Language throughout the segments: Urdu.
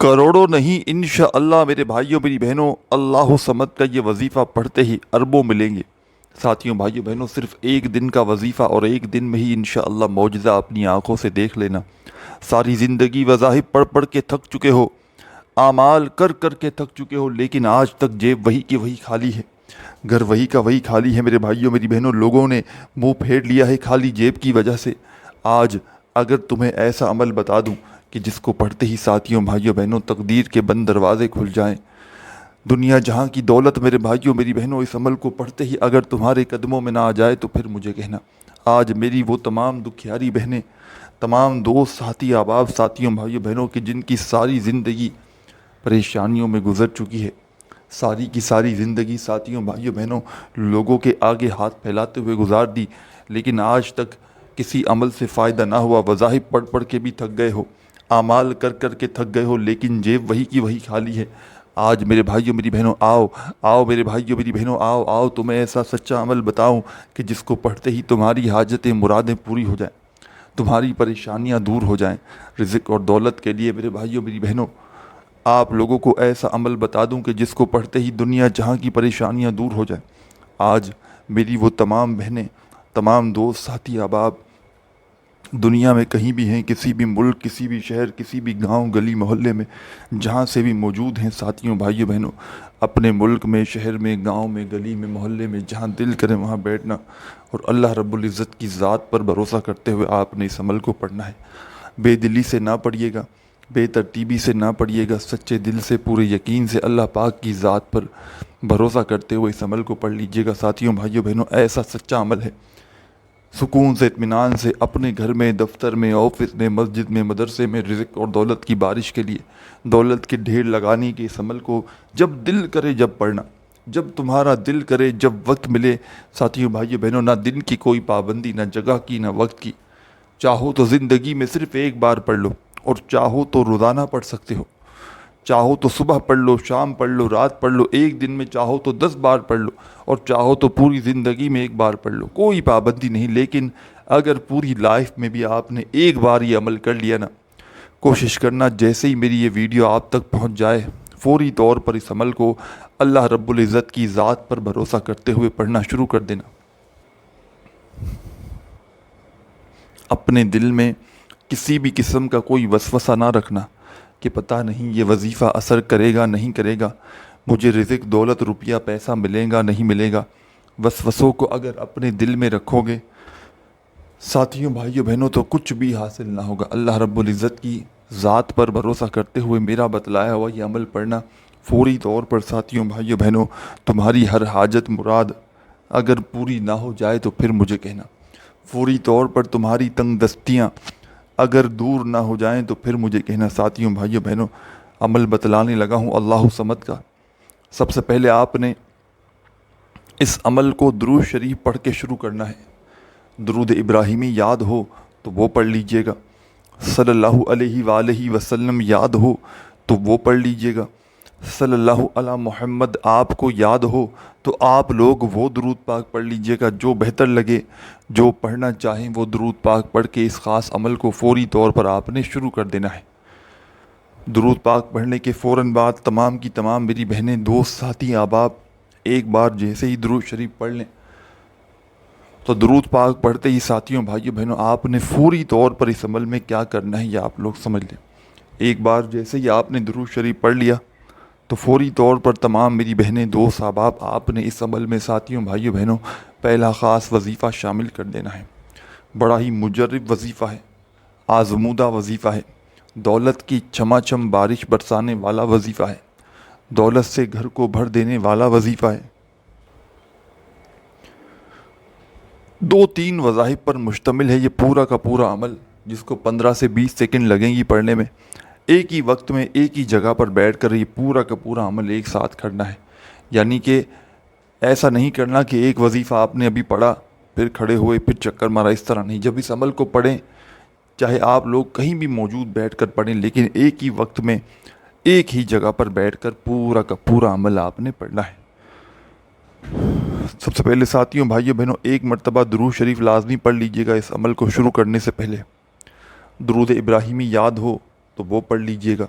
کروڑوں نہیں انشاءاللہ میرے بھائیوں میری بہنوں، اللہ صمد کا یہ وظیفہ پڑھتے ہی اربوں ملیں گے۔ ساتھیوں بھائیوں بہنوں، صرف ایک دن کا وظیفہ اور ایک دن میں ہی انشاءاللہ معجزہ اپنی آنکھوں سے دیکھ لینا۔ ساری زندگی وظائف پڑھ پڑھ کے تھک چکے ہو، اعمال کر کر کے تھک چکے ہو، لیکن آج تک جیب وہی کی وہی خالی ہے، گھر وہی کا وہی خالی ہے۔ میرے بھائیوں میری بہنوں، لوگوں نے منہ پھیر لیا ہے خالی جیب کی وجہ سے۔ آج اگر تمہیں ایسا عمل بتا دوں کہ جس کو پڑھتے ہی ساتھیوں بھائیوں بہنوں تقدیر کے بند دروازے کھل جائیں، دنیا جہاں کی دولت میرے بھائیوں میری بہنوں اس عمل کو پڑھتے ہی اگر تمہارے قدموں میں نہ آ جائے تو پھر مجھے کہنا۔ آج میری وہ تمام دکھیاری بہنیں، تمام دوست ساتھی احباب ساتھیوں بھائیوں بہنوں کی جن کی ساری زندگی پریشانیوں میں گزر چکی ہے، ساری کی ساری زندگی ساتھیوں بھائیوں بہنوں لوگوں کے آگے ہاتھ پھیلاتے ہوئے گزار دی، لیکن آج تک کسی عمل سے فائدہ نہ ہوا، وظائف پڑھ پڑھ کے بھی تھک گئے ہو، اعمال کر کر کے تھک گئے ہو، لیکن جیب وہی کی وہی خالی ہے۔ آج میرے بھائیوں میری بہنوں آؤ میرے بھائیوں میری بہنوں آؤ تمہیں ایسا سچا عمل بتاؤں کہ جس کو پڑھتے ہی تمہاری حاجتیں مرادیں پوری ہو جائیں، تمہاری پریشانیاں دور ہو جائیں۔ رزق اور دولت کے لیے میرے بھائیوں میری بہنوں آپ لوگوں کو ایسا عمل بتا دوں کہ جس کو پڑھتے ہی دنیا جہاں کی پریشانیاں دور ہو جائیں۔ آج میری وہ تمام بہنیں، تمام دوست ساتھی احباب دنیا میں کہیں بھی ہیں، کسی بھی ملک، کسی بھی شہر، کسی بھی گاؤں گلی محلے میں جہاں سے بھی موجود ہیں ساتھیوں بھائیوں بہنوں، اپنے ملک میں، شہر میں، گاؤں میں، گلی میں، محلے میں جہاں دل کرے وہاں بیٹھنا اور اللہ رب العزت کی ذات پر بھروسہ کرتے ہوئے آپ نے اس عمل کو پڑھنا ہے۔ بے دلی سے نہ پڑھیے گا، بے ترتیبی سے نہ پڑھیے گا، سچے دل سے پورے یقین سے اللہ پاک کی ذات پر بھروسہ کرتے ہوئے اس عمل کو پڑھ لیجیے گا۔ ساتھیوں بھائیوں بہنوں ایسا سچا عمل ہے، سکون سے اطمینان سے اپنے گھر میں، دفتر میں، آفس میں، مسجد میں، مدرسے میں رزق اور دولت کی بارش کے لیے، دولت کے ڈھیر لگانے کے اس عمل کو جب دل کرے جب پڑھنا، جب تمہارا دل کرے جب وقت ملے۔ ساتھیوں بھائیوں بہنوں نہ دن کی کوئی پابندی، نہ جگہ کی، نہ وقت کی، چاہو تو زندگی میں صرف ایک بار پڑھ لو اور چاہو تو روزانہ پڑھ سکتے ہو، چاہو تو صبح پڑھ لو، شام پڑھ لو، رات پڑھ لو، ایک دن میں چاہو تو 10 بار پڑھ لو اور چاہو تو پوری زندگی میں ایک بار پڑھ لو، کوئی پابندی نہیں۔ لیکن اگر پوری لائف میں بھی آپ نے ایک بار یہ عمل کر لیا نا، کوشش کرنا جیسے ہی میری یہ ویڈیو آپ تک پہنچ جائے فوری طور پر اس عمل کو اللہ رب العزت کی ذات پر بھروسہ کرتے ہوئے پڑھنا شروع کر دینا۔ اپنے دل میں کسی بھی قسم کا کوئی وسوسہ نہ رکھنا کہ پتہ نہیں یہ وظیفہ اثر کرے گا نہیں کرے گا، مجھے رزق دولت روپیہ پیسہ ملے گا نہیں ملے گا۔ وسوسوں کو اگر اپنے دل میں رکھو گے ساتھیوں بھائیوں بہنوں تو کچھ بھی حاصل نہ ہوگا۔ اللہ رب العزت کی ذات پر بھروسہ کرتے ہوئے میرا بتلایا ہوا یہ عمل پڑھنا، فوری طور پر ساتھیوں بھائیوں بہنوں تمہاری ہر حاجت مراد اگر پوری نہ ہو جائے تو پھر مجھے کہنا، فوری طور پر تمہاری تنگ دستیاں اگر دور نہ ہو جائیں تو پھر مجھے کہنا۔ ساتھیوں بھائیوں بہنوں عمل بتلانے لگا ہوں اللہ صمد کا۔ سب سے پہلے آپ نے اس عمل کو درود شریف پڑھ کے شروع کرنا ہے۔ درود ابراہیمی یاد ہو تو وہ پڑھ لیجئے گا، صلی اللہ علیہ وآلہ وسلم یاد ہو تو وہ پڑھ لیجئے گا، صلی اللہ علی محمد آپ کو یاد ہو تو آپ لوگ وہ درود پاک پڑھ لیجئے گا، جو بہتر لگے، جو پڑھنا چاہیں وہ درود پاک پڑھ کے اس خاص عمل کو فوری طور پر آپ نے شروع کر دینا ہے۔ درود پاک پڑھنے کے فوراً بعد تمام کی تمام میری بہنیں، دوست، ساتھی، احباب ایک بار جیسے ہی درود شریف پڑھ لیں تو درود پاک پڑھتے ہی ساتھیوں بھائیوں بہنوں آپ نے فوری طور پر اس عمل میں کیا کرنا ہے یہ آپ لوگ سمجھ لیں۔ ایک بار جیسے ہی آپ نے درود شریف پڑھ لیا تو فوری طور پر تمام میری بہنیں، دوست، احباب آپ نے اس عمل میں ساتھیوں بھائیوں بہنوں پہلا خاص وظیفہ شامل کر دینا ہے۔ بڑا ہی مجرب وظیفہ ہے، آزمودہ وظیفہ ہے، دولت کی چھما چھم بارش برسانے والا وظیفہ ہے، دولت سے گھر کو بھر دینے والا وظیفہ ہے۔ 2-3 وظائف پر مشتمل ہے یہ پورا کا پورا عمل، جس کو 15 سے 20 سیکنڈ لگیں گی پڑھنے میں۔ ایک ہی وقت میں ایک ہی جگہ پر بیٹھ کر یہ پورا کا پورا عمل ایک ساتھ کرنا ہے۔ یعنی کہ ایسا نہیں کرنا کہ ایک وظیفہ آپ نے ابھی پڑھا پھر کھڑے ہوئے پھر چکر مارا، اس طرح نہیں۔ جب اس عمل کو پڑھیں چاہے آپ لوگ کہیں بھی موجود بیٹھ کر پڑھیں، لیکن ایک ہی وقت میں ایک ہی جگہ پر بیٹھ کر پورا کا پورا عمل آپ نے پڑھنا ہے۔ سب سے پہلے ساتھیوں بھائیوں بہنوں ایک مرتبہ درود شریف لازمی پڑھ لیجئے گا اس عمل کو شروع کرنے سے پہلے۔ درود ابراہیمی یاد ہو تو وہ پڑھ لیجئے گا،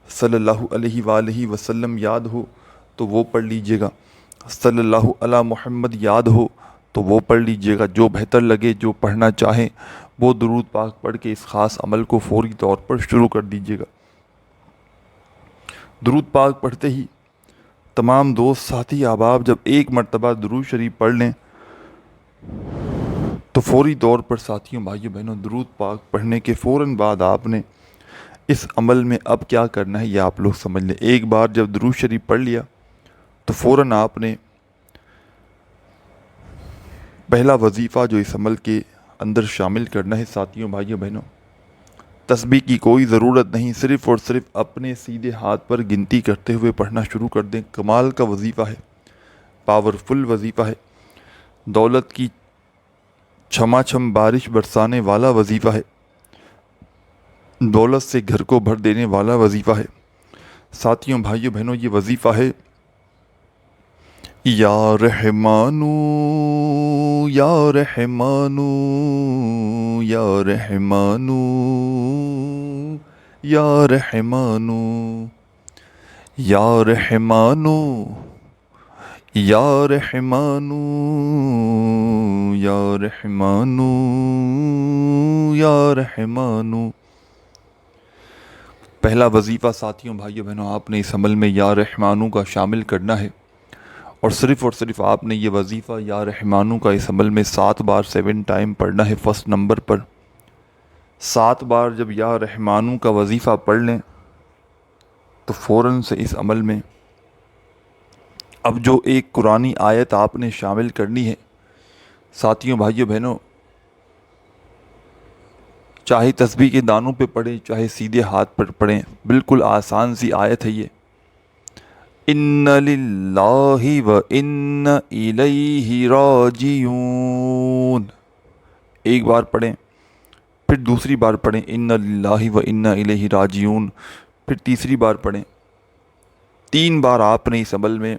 صلی اللہ علیہ وآلہ وسلم یاد ہو تو وہ پڑھ لیجئے گا، صلی اللہ علی محمد یاد ہو تو وہ پڑھ لیجئے گا، جو بہتر لگے، جو پڑھنا چاہیں وہ درود پاک پڑھ کے اس خاص عمل کو فوری طور پر شروع کر دیجئے گا۔ درود پاک پڑھتے ہی تمام دوست ساتھی احباب جب ایک مرتبہ درود شریف پڑھ لیں تو فوری طور پر ساتھیوں بھائیوں بہنوں درود پاک پڑھنے کے فوراً بعد آپ نے اس عمل میں اب کیا کرنا ہے یہ آپ لوگ سمجھ لیں۔ ایک بار جب درود شریف پڑھ لیا تو فوراً آپ نے پہلا وظیفہ جو اس عمل کے اندر شامل کرنا ہے ساتھیوں بھائیوں بہنوں، تسبیح کی کوئی ضرورت نہیں، صرف اور صرف اپنے سیدھے ہاتھ پر گنتی کرتے ہوئے پڑھنا شروع کر دیں۔ کمال کا وظیفہ ہے، پاورفل وظیفہ ہے، دولت کی چھما چھم بارش برسانے والا وظیفہ ہے، دولت سے گھر کو بھر دینے والا وظیفہ ہے۔ ساتھیوں بھائیوں بہنوں یہ وظیفہ ہے یا رحمانو یا رحمانو یا رحمانو یا رحمانو یا رحمانو یا رحمانو یا رحمانو یا رحمانو۔ پہلا وظیفہ ساتھیوں بھائیوں بہنوں آپ نے اس عمل میں یا رحمانو کا شامل کرنا ہے، اور صرف آپ نے یہ وظیفہ یا رحمانو کا اس عمل میں 7 بار 7 ٹائم پڑھنا ہے۔ فرسٹ نمبر پر 7 بار جب یا رحمانو کا وظیفہ پڑھ لیں تو فوراً سے اس عمل میں اب جو ایک قرآنی آیت آپ نے شامل کرنی ہے ساتھیوں بھائیوں بہنوں، چاہے تسبیح کے دانوں پہ پڑھیں چاہے سیدھے ہاتھ پر پڑھیں، بالکل آسان سی آیت ہے یہ، ان للہ و ان الیہ راجعون۔ ایک بار پڑھیں، پھر دوسری بار پڑھیں ان للہ و ان الیہ راجعون، پھر تیسری بار پڑھیں۔ 3 بار آپ نے اس عمل میں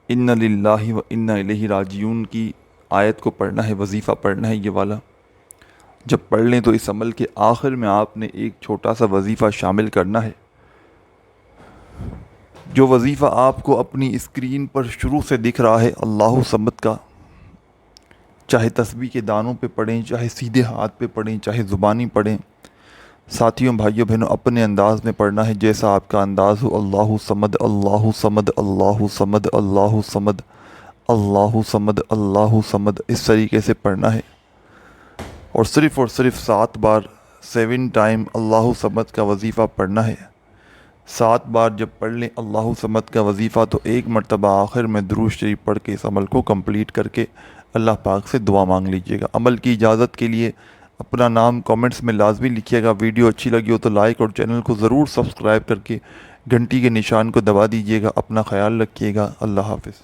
ان للہ و ان الیہ راجعون کی آیت کو پڑھنا ہے، وظیفہ پڑھنا ہے یہ والا۔ جب پڑھ لیں تو اس عمل کے آخر میں آپ نے ایک چھوٹا سا وظیفہ شامل کرنا ہے، جو وظیفہ آپ کو اپنی اسکرین پر شروع سے دکھ رہا ہے اللہ صمد کا، چاہے تسبیح کے دانوں پہ پڑھیں چاہے سیدھے ہاتھ پہ پڑھیں چاہے زبانی پڑھیں۔ ساتھیوں بھائیوں بہنوں اپنے انداز میں پڑھنا ہے جیسا آپ کا انداز ہو، اللہ صمد اللہ صمد اللہ صمد اللہ صمد اللہ صمد اللہ صمد، اس طریقے سے پڑھنا ہے، اور صرف 7 بار 7 ٹائم اللہ صمد کا وظیفہ پڑھنا ہے۔ 7 بار جب پڑھ لیں اللہ صمد کا وظیفہ تو ایک مرتبہ آخر میں درود شریف پڑھ کے اس عمل کو کمپلیٹ کر کے اللہ پاک سے دعا مانگ لیجئے گا۔ عمل کی اجازت کے لیے اپنا نام کامنٹس میں لازمی لکھیے گا، ویڈیو اچھی لگی ہو تو لائک اور چینل کو ضرور سبسکرائب کر کے گھنٹی کے نشان کو دبا دیجئے گا۔ اپنا خیال رکھیے گا، اللہ حافظ۔